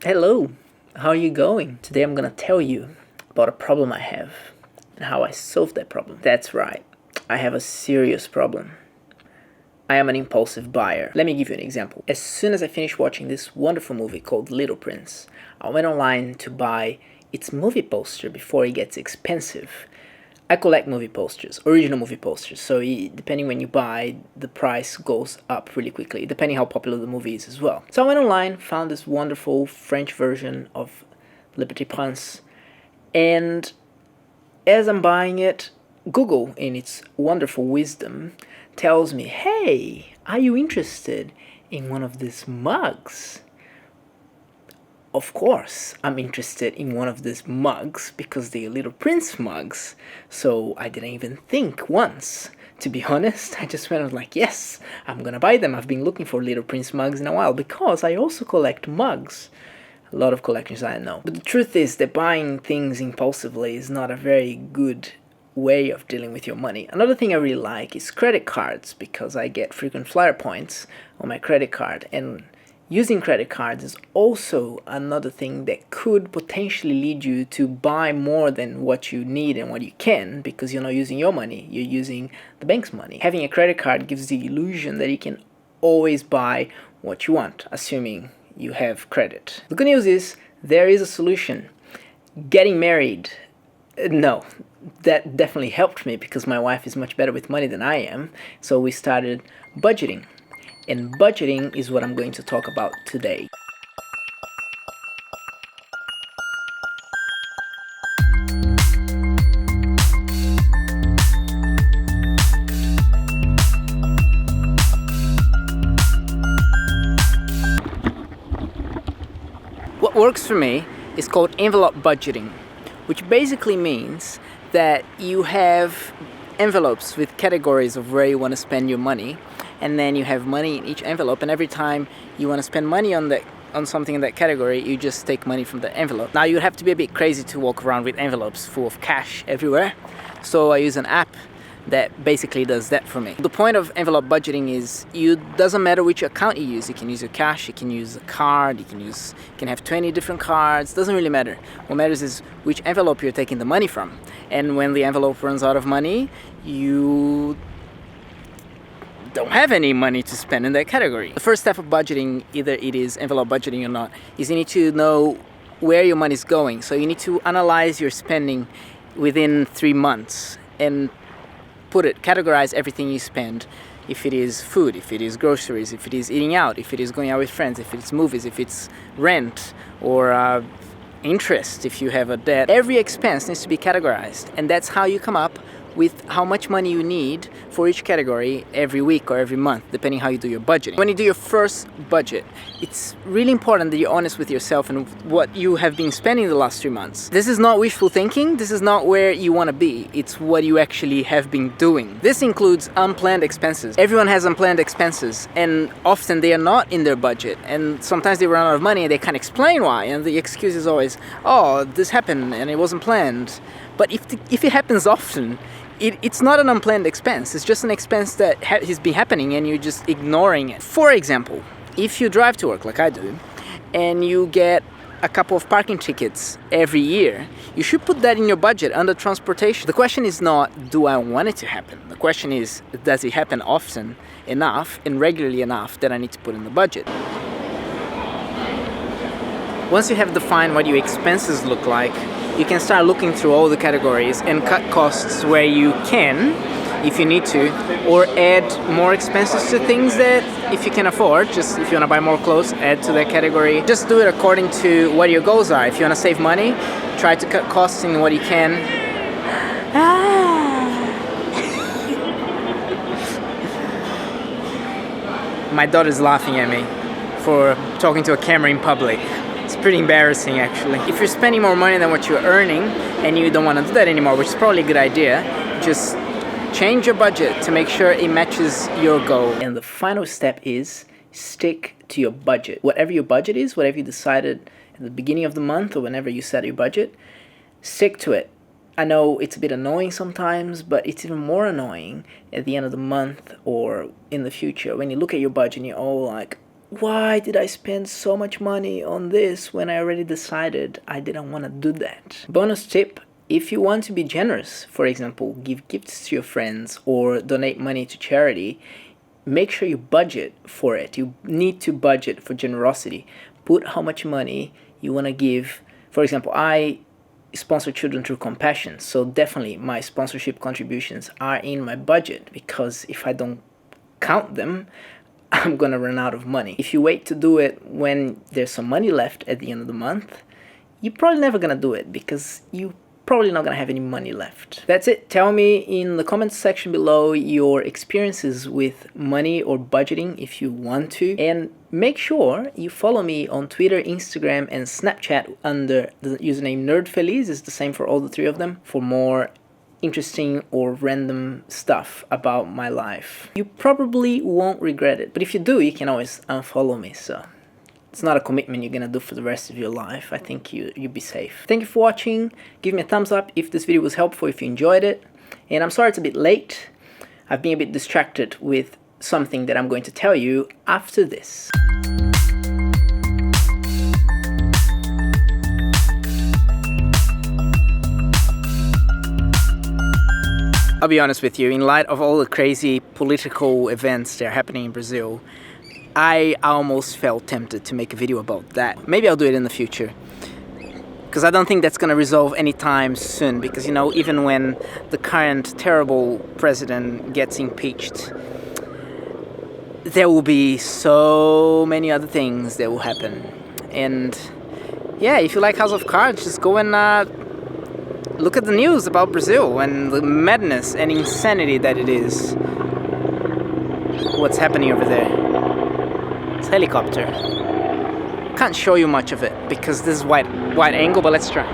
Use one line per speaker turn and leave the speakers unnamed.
Hello, how are you going? Today I'm gonna tell you about a problem I have and how I solved that problem. That's right, I have a serious problem. I am an impulsive buyer. Let me give you an example. As soon as I finished watching this wonderful movie called Little Prince, I went online to buy its movie poster before it gets expensive. I collect movie posters, original movie posters, so depending when you buy, the price goes up really quickly, depending how popular the movie is as well. So I went online, found this wonderful French version of Le Petit Prince, and as I'm buying it, Google, in its wonderful wisdom, tells me, hey, are you interested in one of these mugs? Of course, I'm interested in one of these mugs because they're Little Prince mugs. So I didn't even think once. To be honest, I just went like, yes, I'm gonna buy them. I've been looking for Little Prince mugs in a while because I also collect mugs. A lot of collections, I know. But the truth is that buying things impulsively is not a very good way of dealing with your money. Another thing I really like is credit cards because I get frequent flyer points on my credit card, and using credit cards is also another thing that could potentially lead you to buy more than what you need and what you can, because you're not using your money, you're using the bank's money. Having a credit card gives the illusion that you can always buy what you want, assuming you have credit. The good news is there is a solution. Getting married. No, that definitely helped me because my wife is much better with money than I am. So we started budgeting. And budgeting is what I'm going to talk about today. What works for me is called envelope budgeting, which basically means that you have envelopes with categories of where you want to spend your money, and then you have money in each envelope, and every time you want to spend money on something in that category, you just take money from the envelope. Now, you'd have to be a bit crazy to walk around with envelopes full of cash everywhere, so I use an app that basically does that for me. The point of envelope budgeting is doesn't matter which account you use. You can use your cash, you can use a card, you can have 20 different cards, doesn't really matter. What matters is which envelope you're taking the money from. And when the envelope runs out of money, you don't have any money to spend in that category. The first step of budgeting, either it is envelope budgeting or not, is you need to know where your money is going. So you need to analyze your spending within 3 months and categorize everything you spend. If it is food, if it is groceries, if it is eating out, if it is going out with friends, if it's movies, if it's rent or interest, if you have a debt. Every expense needs to be categorized, and that's how you come up with how much money you need for each category every week or every month, depending how you do your budgeting. When you do your first budget, it's really important that you're honest with yourself and what you have been spending the last 3 months. This is not wishful thinking. This is not where you want to be. It's what you actually have been doing. This includes unplanned expenses. Everyone has unplanned expenses, and often they are not in their budget, and sometimes they run out of money and they can't explain why, and the excuse is always, oh, this happened and it wasn't planned. But if it happens often, it's not an unplanned expense. It's just an expense that has been happening and you're just ignoring it. For example, if you drive to work like I do and you get a couple of parking tickets every year, you should put that in your budget under transportation. The question is not, do I want it to happen? The question is, does it happen often enough and regularly enough that I need to put in the budget? Once you have defined what your expenses look like, you can start looking through all the categories and cut costs where you can, if you need to, or add more expenses to things that if you can afford. Just if you want to buy more clothes, add to that category. Just do it according to what your goals are. If you want to save money, try to cut costs in what you can. My daughter's laughing at me for talking to a camera in public. It's pretty embarrassing, actually. If you're spending more money than what you're earning and you don't want to do that anymore, which is probably a good idea, just change your budget to make sure it matches your goal. And the final step is stick to your budget. Whatever your budget is, whatever you decided at the beginning of the month or whenever you set your budget, stick to it. I know it's a bit annoying sometimes, but it's even more annoying at the end of the month or in the future when you look at your budget and you're all like, why did I spend so much money on this when I already decided I didn't want to do that? Bonus tip, if you want to be generous, for example, give gifts to your friends or donate money to charity, make sure you budget for it. You need to budget for generosity. Put how much money you want to give. For example, I sponsor Children Through Compassion, so definitely my sponsorship contributions are in my budget, because if I don't count them, I'm gonna run out of money. If you wait to do it when there's some money left at the end of the month, you're probably never gonna do it, because you probably not gonna have any money left. That's it. Tell me in the comments section below your experiences with money or budgeting if you want to, and make sure you follow me on Twitter, Instagram, and Snapchat under the username NerdFeliz. It's the same for all the three of them, for more interesting or random stuff about my life. You probably won't regret it, but if you do, you can always unfollow me, so it's not a commitment you're gonna do for the rest of your life. I think you'd be safe. Thank you for watching. Give me a thumbs up if this video was helpful, if you enjoyed it. And I'm sorry it's a bit late. I've been a bit distracted with something that I'm going to tell you after this. I'll be honest with you, in light of all the crazy political events that are happening in Brazil, I almost felt tempted to make a video about that. Maybe I'll do it in the future, because I don't think that's going to resolve anytime soon, because, you know, even when the current terrible president gets impeached, there will be so many other things that will happen. And yeah, if you like House of Cards, just go and look at the news about Brazil and the madness and insanity that it is. What's happening over there? It's a helicopter. Can't show you much of it because this is wide angle, but let's try.